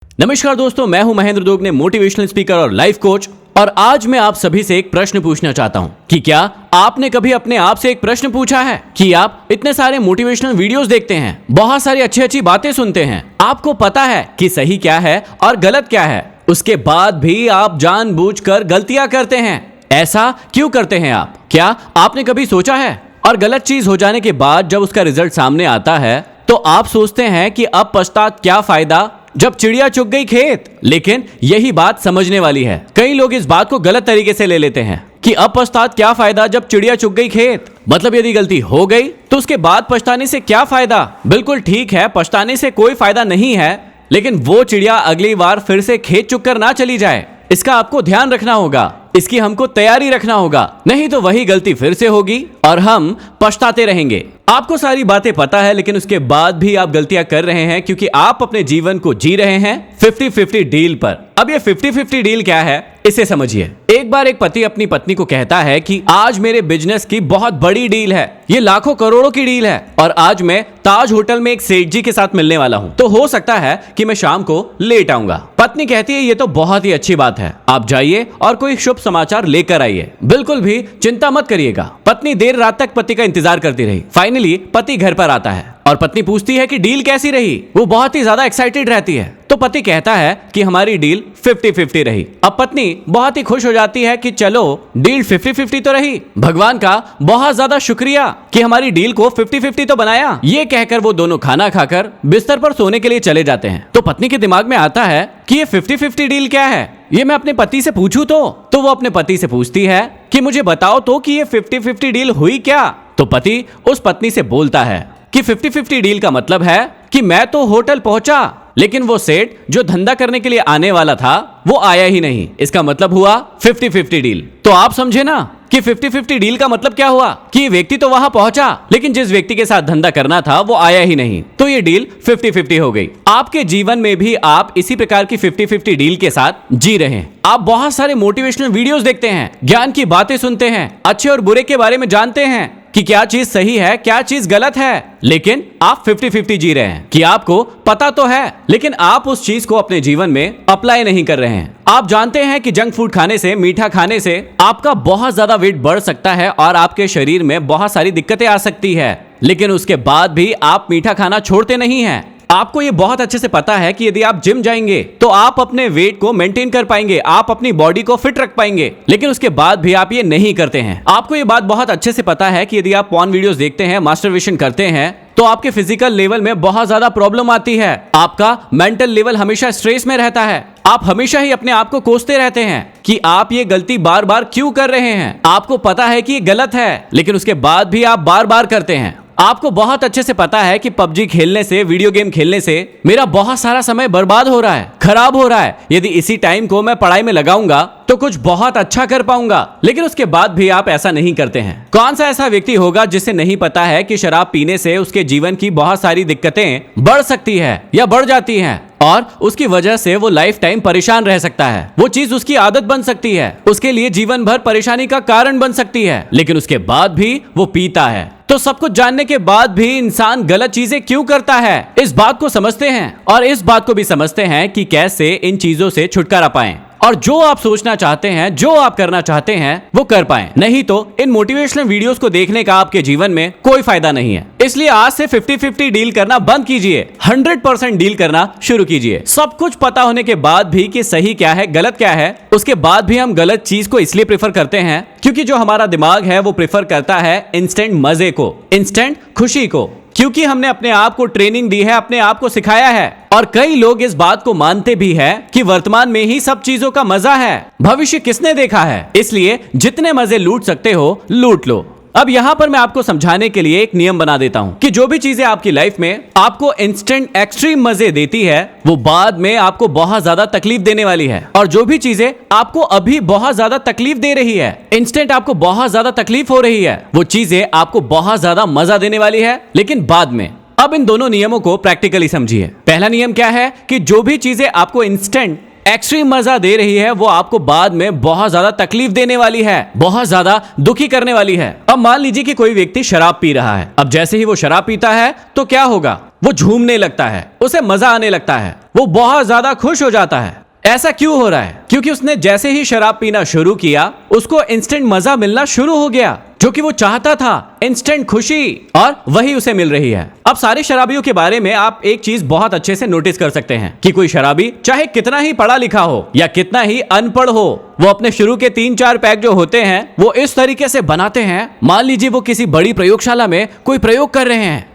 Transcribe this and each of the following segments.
नमस्कार दोस्तों, मैं हूं महेंद्र दोगने, मोटिवेशनल स्पीकर और लाइफ कोच। और आज मैं आप सभी से एक प्रश्न पूछना चाहता हूं कि क्या आपने कभी अपने आप से एक प्रश्न पूछा है कि आप इतने सारे मोटिवेशनल वीडियोस देखते हैं, बहुत सारी अच्छी अच्छी बातें सुनते हैं, आपको पता है कि सही क्या है और गलत क्या है, उसके बाद भी आप जानबूझकर गलतियां करते हैं। ऐसा क्यों करते हैं आप? क्या आपने कभी सोचा है? और गलत चीज हो जाने के बाद जब उसका रिजल्ट सामने आता है तो आप सोचते हैं कि अब पछतात क्या फायदा जब चिड़िया चुग गई खेत। लेकिन यही बात समझने वाली है। कई लोग इस बात को गलत तरीके से ले लेते हैं कि अब पछतात क्या फायदा जब चिड़िया चुग गई खेत। मतलब यदि गलती हो गई तो उसके बाद पछताने से क्या फायदा। बिल्कुल ठीक है, पछताने से कोई फायदा नहीं है, लेकिन वो चिड़िया अगली बार फिर से खेत चुग कर ना चली जाए, इसका आपको ध्यान रखना होगा, इसकी हमको तैयारी रखना होगा। नहीं तो वही गलती फिर से होगी और हम पछताते रहेंगे। आपको सारी बातें पता है, लेकिन उसके बाद भी आप गलतियां कर रहे हैं क्योंकि आप अपने जीवन को जी रहे हैं 50-50 डील पर। अब ये 50-50 डील क्या है, इसे समझिए। एक बार एक पति अपनी पत्नी को कहता है कि आज मेरे बिजनेस की बहुत बड़ी डील है, ये लाखों करोड़ों की डील है और आज मैं ताज होटल में एक सेठ जी के साथ मिलने वाला हूँ, तो हो सकता है कि मैं शाम को लेट आऊंगा। पत्नी कहती है ये तो बहुत ही अच्छी बात है, आप जाइए और कोई शुभ समाचार लेकर आइए, बिल्कुल भी चिंता मत करिएगा। पत्नी देर रात तक पति का इंतजार करती रही। फाइनली पति घर पर आता है और पत्नी पूछती है कि डील कैसी रही। वो बहुत ही ज्यादा एक्साइटेड रहती है, तो पति कहता है कि हमारी डील 50-50 रही। अब पत्नी बहुत ही खुश हो जाती है कि चलो डील 50-50 तो रही, भगवान का बहुत ज्यादा शुक्रिया कि हमारी डील को 50-50 तो बनाया। ये कहकर वो दोनों खाना खाकर बिस्तर पर सोने के लिए चले जाते हैं। तो पत्नी के दिमाग में आता है कि ये 50-50 डील क्या है, ये मैं अपने पति से पूछूं तो वो अपने पति से पूछती है कि मुझे बताओ तो कि ये 50-50 डील हुई क्या। तो पति उस पत्नी से बोलता है कि 50-50 डील का मतलब है कि मैं तो होटल पहुंचा, लेकिन वो सेठ जो धंधा करने के लिए आने वाला था वो आया ही नहीं। इसका मतलब हुआ 50-50 डील। तो आप समझे ना कि 50-50 डील का मतलब क्या हुआ कि व्यक्ति तो वहां पहुंचा, लेकिन जिस व्यक्ति के साथ धंधा करना था वो आया ही नहीं, तो ये डील 50-50 हो गई। आपके जीवन में भी आप इसी प्रकार की 50-50 डील के साथ जी रहे हैं। आप बहुत सारे मोटिवेशनल वीडियोस देखते हैं, ज्ञान की बातें सुनते हैं, अच्छे और बुरे के बारे में जानते हैं कि क्या चीज सही है क्या चीज गलत है, लेकिन आप 50-50 जी रहे हैं कि आपको पता तो है, लेकिन आप उस चीज को अपने जीवन में अप्लाई नहीं कर रहे हैं। आप जानते हैं कि जंक फूड खाने से, मीठा खाने से आपका बहुत ज्यादा वेट बढ़ सकता है और आपके शरीर में बहुत सारी दिक्कतें आ सकती है, लेकिन उसके बाद भी आप मीठा खाना छोड़ते नहीं हैं। आपको ये बहुत अच्छे से पता है कि यदि आप जिम जाएंगे तो आप अपने वेट को मेंटेन कर पाएंगे, आप अपनी बॉडी को फिट रख पाएंगे, लेकिन उसके बाद भी आप ये नहीं करते हैं। आपको ये बात बहुत अच्छे से पता है कि यदि आप पॉर्न वीडियोस देखते हैं, मास्टरबेशन करते हैं, तो आपके फिजिकल लेवल में बहुत ज्यादा प्रॉब्लम आती है। आपका मेंटल लेवल हमेशा स्ट्रेस में रहता है। आप हमेशा ही अपने आप को कोसते रहते हैं कि आप ये गलती बार बार क्यों कर रहे हैं। आपको पता है कि ये गलत है, लेकिन उसके बाद भी आप बार बार करते हैं। आपको बहुत अच्छे से पता है कि पबजी खेलने से, वीडियो गेम खेलने से मेरा बहुत सारा समय बर्बाद हो रहा है, खराब हो रहा है। यदि इसी टाइम को मैं पढ़ाई में लगाऊंगा तो कुछ बहुत अच्छा कर पाऊंगा, लेकिन उसके बाद भी आप ऐसा नहीं करते हैं। कौन सा ऐसा व्यक्ति होगा जिसे नहीं पता है कि शराब पीने से उसके जीवन की बहुत सारी दिक्कतें बढ़ सकती है या बढ़ जाती हैं और उसकी वजह से वो लाइफ टाइम परेशान रह सकता है। वो चीज उसकी आदत बन सकती है, उसके लिए जीवन भर परेशानी का कारण बन सकती है, लेकिन उसके बाद भी वो पीता है। तो सब कुछ जानने के बाद भी इंसान गलत चीजें क्यों करता है, इस बात को समझते हैं और इस बात को भी समझते हैं कि कैसे इन चीजों से छुटकारा पाएं और जो आप सोचना चाहते हैं, जो आप करना चाहते हैं वो कर पाएं। नहीं तो इन मोटिवेशनल वीडियोस को देखने का आपके जीवन में कोई फायदा नहीं है। इसलिए आज से 50-50 डील करना बंद कीजिए, 100% डील करना शुरू कीजिए। सब कुछ पता होने के बाद भी कि सही क्या है गलत क्या है, उसके बाद भी हम गलत चीज को इसलिए प्रेफर करते हैं क्योंकि जो हमारा दिमाग है वो प्रेफर करता है इंस्टेंट मजे को, इंस्टेंट खुशी को, क्योंकि हमने अपने आप को ट्रेनिंग दी है, अपने आप को सिखाया है। और कई लोग इस बात को मानते भी है कि वर्तमान में ही सब चीजों का मजा है, भविष्य किसने देखा है, इसलिए जितने मजे लूट सकते हो लूट लो। अब यहाँ पर मैं आपको समझाने के लिए एक नियम बना देता हूँ कि जो भी चीजें आपकी लाइफ में आपको इंस्टेंट एक्सट्रीम मजे देती है वो बाद में आपको बहुत ज्यादा तकलीफ देने वाली है, और जो भी चीजें आपको अभी बहुत ज्यादा तकलीफ दे रही है, इंस्टेंट आपको बहुत ज्यादा तकलीफ हो रही है, वो चीजें आपको बहुत ज्यादा मजा देने वाली है, लेकिन बाद में। अब इन दोनों नियमों को प्रैक्टिकली समझिए। पहला नियम क्या है कि जो भी चीजें आपको इंस्टेंट एक्सट्रीम मजा दे रही है वो आपको बाद में बहुत ज्यादा तकलीफ देने वाली है, बहुत ज्यादा दुखी करने वाली है। अब मान लीजिए कि कोई व्यक्ति शराब पी रहा है। अब जैसे ही वो शराब पीता है तो क्या होगा, वो झूमने लगता है, उसे मजा आने लगता है, वो बहुत ज्यादा खुश हो जाता है। ऐसा क्यों हो रहा है? क्योंकि उसने जैसे ही शराब पीना शुरू किया उसको इंस्टेंट मजा मिलना शुरू हो गया, जो कि वो चाहता था, इंस्टेंट खुशी, और वही उसे मिल रही है। अब सारे शराबियों के बारे में आप एक चीज बहुत अच्छे से नोटिस कर सकते हैं कि कोई शराबी चाहे कितना ही पढ़ा लिखा हो या कितना ही अनपढ़ हो, वो अपने शुरू के 3-4 पैक जो होते हैं वो इस तरीके से बनाते हैं। मान लीजिए वो किसी बड़ी प्रयोगशाला में कोई प्रयोग कर रहे हैं,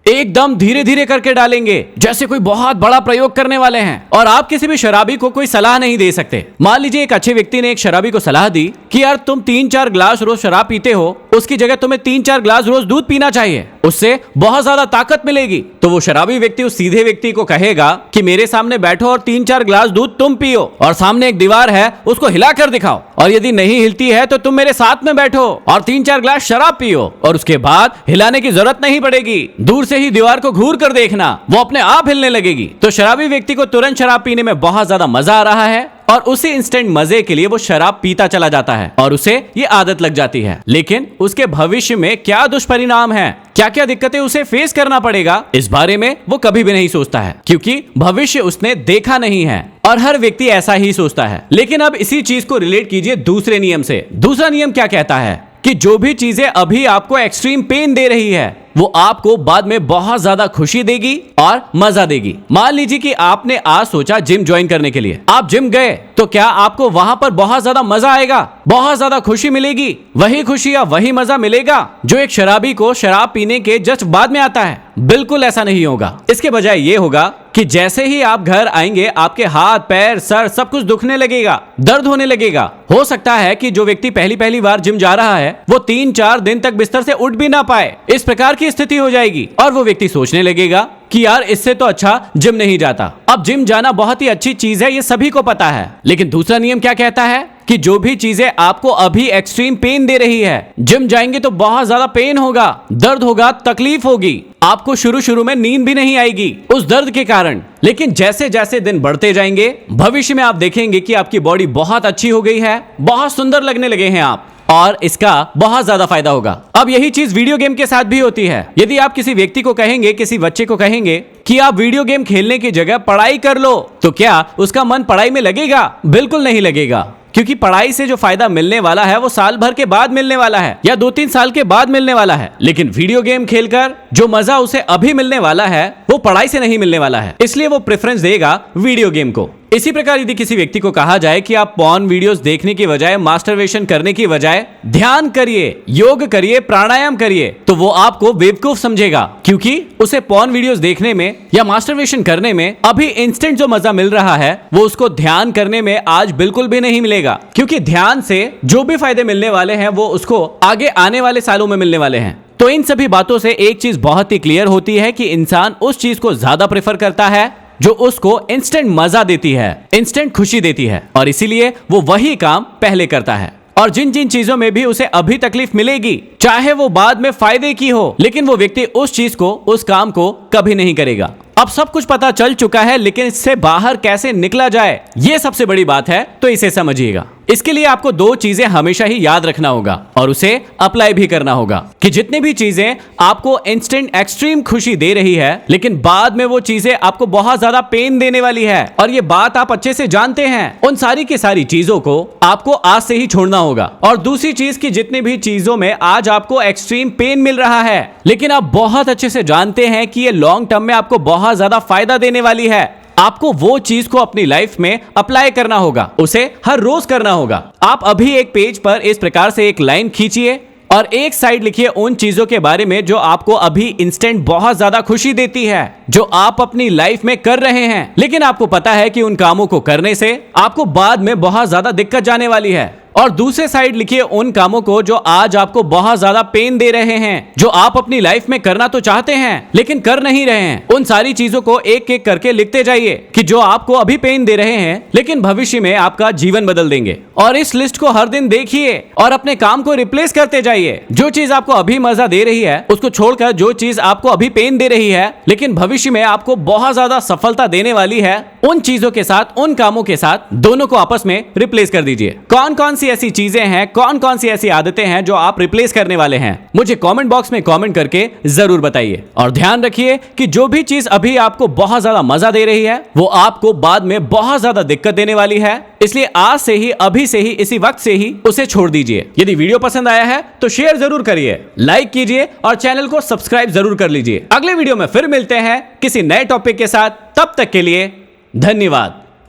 एकदम धीरे धीरे करके डालेंगे जैसे कोई बहुत बड़ा प्रयोग करने वाले हैं, और आप किसी भी शराबी को कोई सलाह नहीं दे सकते। मान लीजिए एक अच्छे व्यक्ति ने एक शराबी को सलाह दी कि यार तुम 3-4 ग्लास रोज शराब पीते हो, उसकी जगह तुम्हें 3-4 ग्लास रोज दूध पीना चाहिए, उससे बहुत ज्यादा ताकत मिलेगी। तो वो शराबी व्यक्ति उस सीधे व्यक्ति को कहेगा कि मेरे सामने बैठो और 3-4 ग्लास दूध तुम पियो, और सामने एक दीवार है उसको हिला कर दिखाओ, और यदि नहीं हिलती है तो तुम मेरे साथ में बैठो और 3-4 ग्लास शराब पियो, और उसके बाद हिलाने की जरूरत नहीं पड़ेगी, दूर से ही दीवार को घूर कर देखना, वो अपने आप हिलने लगेगी। तो शराबी व्यक्ति को तुरंत शराब पीने में बहुत ज्यादा मजा आ रहा है और उसी इंस्टेंट मजे के लिए वो शराब पीता चला जाता है और उसे ये आदत लग जाती है। लेकिन उसके भविष्य में क्या दुष्परिणाम है, क्या क्या दिक्कतें उसे फेस करना पड़ेगा, इस बारे में वो कभी भी नहीं सोचता है, क्योंकि भविष्य उसने देखा नहीं है। और हर व्यक्ति ऐसा ही सोचता है। लेकिन अब इसी चीज को रिलेट कीजिए दूसरे नियम से। दूसरा नियम क्या कहता है कि जो भी चीजें अभी आपको एक्सट्रीम पेन दे रही है वो आपको बाद में बहुत ज्यादा खुशी देगी और मजा देगी। मान लीजिए कि आपने आज सोचा जिम ज्वाइन करने के लिए, आप जिम गए, तो क्या आपको वहां पर बहुत ज्यादा मजा आएगा, बहुत ज्यादा खुशी मिलेगी, वही खुशी या वही मजा मिलेगा जो एक शराबी को शराब पीने के जस्ट बाद में आता है? बिल्कुल ऐसा नहीं होगा। इसके बजाय ये होगा कि जैसे ही आप घर आएंगे आपके हाथ पैर सर सब कुछ दुखने लगेगा, दर्द होने लगेगा। हो सकता है कि जो व्यक्ति पहली बार जिम जा रहा है वो 3-4 दिन तक बिस्तर से उठ भी ना पाए, इस प्रकार की स्थिति हो जाएगी, और वो व्यक्ति सोचने लगेगा कि यार इससे तो अच्छा जिम नहीं जाता। अब जिम जाना बहुत ही अच्छी चीज है, ये सभी को पता है। लेकिन दूसरा नियम क्या कहता है कि जो भी चीजें आपको अभी एक्सट्रीम पेन दे रही है, जिम जाएंगे तो बहुत ज्यादा पेन होगा, दर्द होगा, तकलीफ होगी, आपको शुरू में नींद भी नहीं आएगी उस दर्द के कारण। लेकिन जैसे जैसे दिन बढ़ते जाएंगे भविष्य में आप देखेंगे कि आपकी बॉडी बहुत अच्छी हो गई है, बहुत सुंदर लगने लगे हैं आप, और इसका बहुत ज्यादा फायदा होगा। अब यही चीज वीडियो गेम के साथ भी होती है। यदि आप किसी व्यक्ति को कहेंगे, किसी बच्चे को कहेंगे कि आप वीडियो गेम खेलने की जगह पढ़ाई कर लो, तो क्या उसका मन पढ़ाई में लगेगा? बिल्कुल नहीं लगेगा, क्योंकि पढ़ाई से जो फायदा मिलने वाला है वो साल भर के बाद मिलने वाला है या 2-3 साल के बाद मिलने वाला है। लेकिन वीडियो गेम खेलकर जो मजा उसे अभी मिलने वाला है वो पढ़ाई से नहीं मिलने वाला है, इसलिए वो प्रेफरेंस देगा वीडियो गेम को। इसी प्रकार यदि किसी व्यक्ति को कहा जाए कि आप पॉर्न वीडियोस देखने की बजाय, मास्टरबेशन करने की बजाय ध्यान करिए, योग करिए, प्राणायाम करिए, तो वो आपको बेवकूफ समझेगा, क्योंकि उसे पॉर्न वीडियोस देखने में या मास्टरबेशन करने में अभी इंस्टेंट जो मजा मिल रहा है वो उसको ध्यान करने में आज बिल्कुल भी नहीं मिलेगा, क्योंकि ध्यान से जो भी फायदे मिलने वाले हैं वो उसको आगे आने वाले सालों में मिलने वाले हैं। तो इन सभी बातों से एक चीज बहुत ही क्लियर होती है कि इंसान उस चीज को ज्यादा प्रेफर करता है जो उसको इंस्टेंट मजा देती है, इंस्टेंट खुशी देती है, और इसीलिए वो वही काम पहले करता है। और जिन जिन चीजों में भी उसे अभी तकलीफ मिलेगी, चाहे वो बाद में फायदे की हो, लेकिन वो व्यक्ति उस चीज को, उस काम को कभी नहीं करेगा। अब सब कुछ पता चल चुका है, लेकिन इससे बाहर कैसे निकला जाए ये सबसे बड़ी बात है, तो इसे समझिएगा। इसके लिए आपको 2 चीजें हमेशा ही याद रखना होगा और उसे अप्लाई भी करना होगा कि जितनी भी चीजें आपको इंस्टेंट एक्सट्रीम खुशी दे रही है, लेकिन बाद में वो चीजें आपको बहुत ज्यादा पेन देने वाली है, और ये बात आप अच्छे से जानते हैं, उन सारी की सारी चीजों को आपको आज से ही छोड़ना होगा। और दूसरी चीज की जितनी भी चीजों में आज आपको एक्सट्रीम पेन मिल रहा है, लेकिन आप बहुत अच्छे से जानते हैं कि ये लॉन्ग टर्म में आपको बहुत ज्यादा फायदा देने वाली है, आपको वो चीज को अपनी लाइफ में अप्लाई करना होगा, उसे हर रोज करना होगा। आप अभी एक पेज पर इस प्रकार से एक लाइन खींचिए और एक साइड लिखिए उन चीजों के बारे में जो आपको अभी इंस्टेंट बहुत ज्यादा खुशी देती है, जो आप अपनी लाइफ में कर रहे हैं, लेकिन आपको पता है कि उन कामों को करने से आपको बाद में बहुत ज्यादा दिक्कत जाने वाली है। और दूसरे साइड लिखिए उन कामों को जो आज आपको बहुत ज्यादा पेन दे रहे हैं, जो आप अपनी लाइफ में करना तो चाहते हैं लेकिन कर नहीं रहे हैं। उन सारी चीजों को एक एक करके लिखते जाइए कि जो आपको अभी पेन दे रहे हैं लेकिन भविष्य में आपका जीवन बदल देंगे। और इस लिस्ट को हर दिन देखिए और अपने काम को रिप्लेस करते जाइए। जो चीज आपको अभी मजा दे रही है उसको छोड़कर जो चीज आपको अभी पेन दे रही है लेकिन भविष्य में आपको बहुत ज्यादा सफलता देने वाली है, उन चीजों के साथ, उन कामों के साथ दोनों को आपस में रिप्लेस कर दीजिए। कौन कौन सी ऐसी चीजें हैं, कौन कौन सी ऐसी आदतें हैं जो आप रिप्लेस करने वाले हैं, मुझे कमेंट बॉक्स में कमेंट करके जरूर बताइए। और ध्यान रखिए कि जो भी चीज अभी आपको बहुत ज्यादा मजा दे रही है वो आपको बाद में बहुत ज्यादा दिक्कत देने वाली है, इसलिए आज से ही, अभी से ही, इसी वक्त से ही उसे छोड़ दीजिए। यदि वीडियो पसंद आया है तो शेयर जरूर करिए, लाइक कीजिए और चैनल को सब्सक्राइब जरूर कर लीजिए। अगले वीडियो में फिर मिलते हैं किसी नए टॉपिक के साथ, तब तक के लिए धन्यवाद।